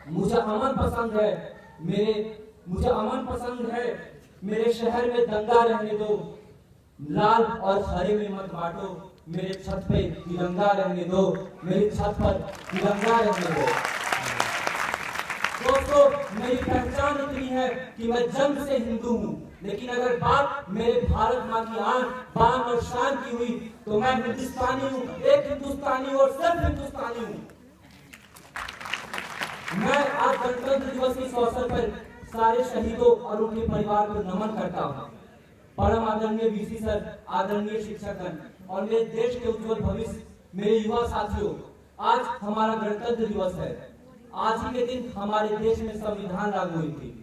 मुझे अमन पसंद है, मुझे अमन पसंद है। मेरे शहर में दंगा रहने दो, लाल और हरे में मत बांटो। मेरे छत पे तिरंगा रहने दो, मेरी छत पर तिरंगा रहने दो। दोस्तों, मेरी पहचान इतनी है कि मैं जन्म से हिंदू हूँ, लेकिन अगर बात मेरे भारत माँ की आन बान और शान की हुई तो मैं हिंदुस्तानी हूँ, एक हिंदुस्तानी और सिर्फ हिंदुस्तानी हूँ। मैं आज गणतंत्र दिवस के इस अवसर पर सारे शहीदों और उनके परिवार को नमन करता हूँ। परम आदरणीय वीसी सर, आदरणीय शिक्षकगण और मेरे देश के उज्जवल भविष्य, मेरे युवा साथियों, आज हमारा गणतंत्र दिवस है। आज ही के दिन हमारे देश में संविधान लागू हुई थी।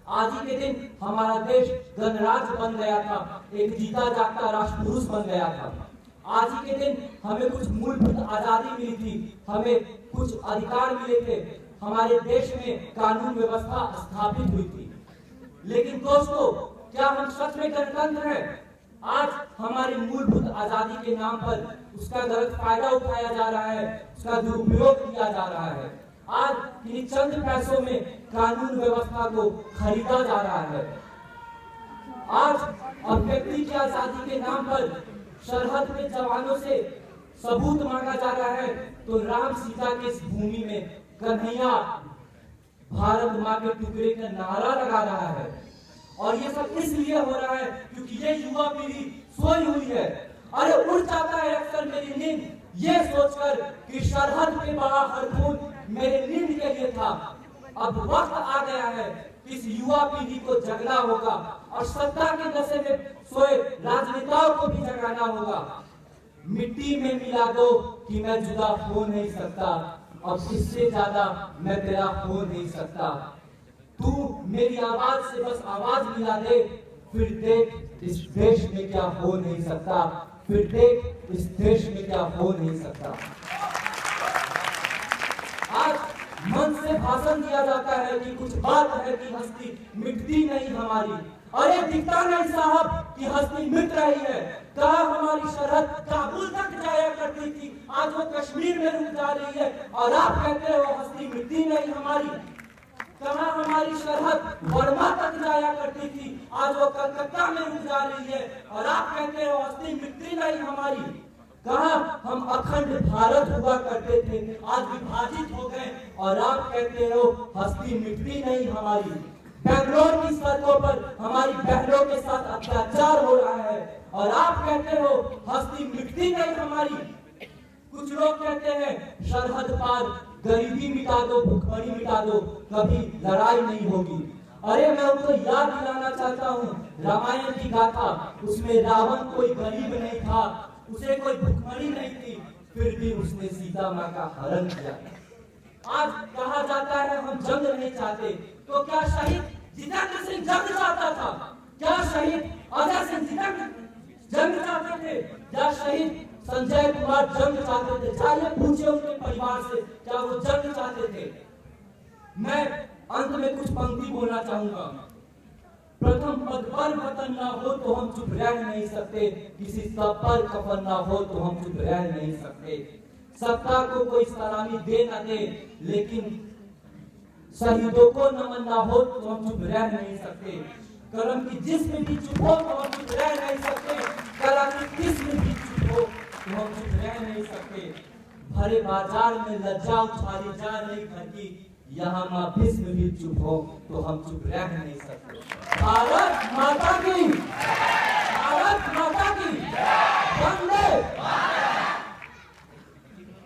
आज ही के दिन हमारा देश गणराज्य बन गया था, एक जीता जागता राष्ट्र पुरुष बन गया था। आज ही के दिन हमें कुछ मूलभूत आजादी मिली थी, हमें कुछ अधिकार मिले थे, हमारे देश में कानून व्यवस्था स्थापित हुई थी। लेकिन दोस्तों, क्या हम सच में गणतंत्र हैं? आज हमारी मूलभूत आजादी के नाम पर उसका गलत फायदा उठाया जा रहा है, उसका दुरुपयोग किया जा रहा है। आज इन चंद पैसों में कानून व्यवस्था को खरीदा जा रहा है। आज अभिव्यक्ति की आजादी के नाम पर सरहद पे जवानों से सबूत मांगा जा रहा है, तो राम सीता के इस भूमि में कन्हैया भारत माँ के टुकड़े का नारा लगा रहा है। और ये सब इसलिए हो रहा है क्योंकि ये युवा पीढ़ी सोई हुई है। अरे उड़ जाता है अक्सर मेरी नींद, ये सोचकर कि सरहद पे बहा हर खून मेरे नींद के लिए था। अब वक्त आ गया है, इस युवा पीढ़ी को जगना होगा और सत्ता के नशे में सोए राजनेताओं को भी जगाना होगा। मिट्टी में मिला दो कि मैं जुदा हो नहीं सकता, अब इससे ज्यादा मैं तेरा हो नहीं सकता। तू मेरी आवाज से बस आवाज मिला दे, फिर देख इस देश में क्या हो नहीं सकता, फिर देख इस देश में क्या हो नहीं सकता। आज मन से भाषण दिया जाता है कि कुछ बात है कि हस्ती मिटती नहीं हमारी। अरे दिखता नहीं साहब कि हस्ती मिट रही है। कहा हमारी सरहद काबुल तक जाया करती थी, आज वो कश्मीर में रुक जा रही है और आप कहते हो हस्ती मिटती नहीं हमारी। कहा हमारी सरहद बर्मा तक जाया करती थी, आज वो कलकत्ता में रुक जा रही है और आप कहते हो हस्ती मिटती नहीं हमारी। कहा हम अखंड भारत हुआ करते थे, आज विभाजित हो गए और आप कहते हो हस्ती मिटती नहीं हमारी। बेंगलोर की सड़कों पर हमारी बहनों के साथ अत्याचार हो रहा है और आप कहते हो हस्ती मिटती नहीं हमारी। कुछ लोग कहते हैं सरहद पार गरीबी मिटा दो, भुखमरी मिटा दो, कभी लड़ाई नहीं होगी। अरे मैं उनको याद दिलाना चाहता हूँ रामायण की गाथा, उसमें रावण कोई गरीब नहीं था, उसे कोई भुखमरी नहीं थी, फिर भी उसने सीता माँ का हरण किया। आज कहा जाता है हम जंग नहीं चाहते, तो क्या शहीद जितेंद्र सिंह जंग चाहता था? क्या शहीद अजय सिंह जंग चाहते थे? क्या शहीद संजय कुमार जंग चाहते थे? चाहिए पूछे उनके परिवार से, क्या वो जंग चाहते थे? मैं अंत में कुछ पंक्ति बोलना चाहूंगा। प्रथम पद पर वतन ना हो तो हम चुप रह नहीं सकते, किसी सब पर कफन ना हो तो हम चुप रह नहीं सकते। सत्ता को कोई सलामी दे ना दे, लेकिन शहीदों को नमन ना हो तो हम चुप रह नहीं सकते। कलम की जिस्म भी चुप हो तो हम चुप रह नहीं सकते, कला की किस्म भी चुप हो तो हम चुप रह नहीं सकते। भरे बाजार में लज्जा उछाली जा रही घर की, यहाँ माँ भीष्म भी चुप हो तो हम चुप रह नहीं सकते। भारत माता के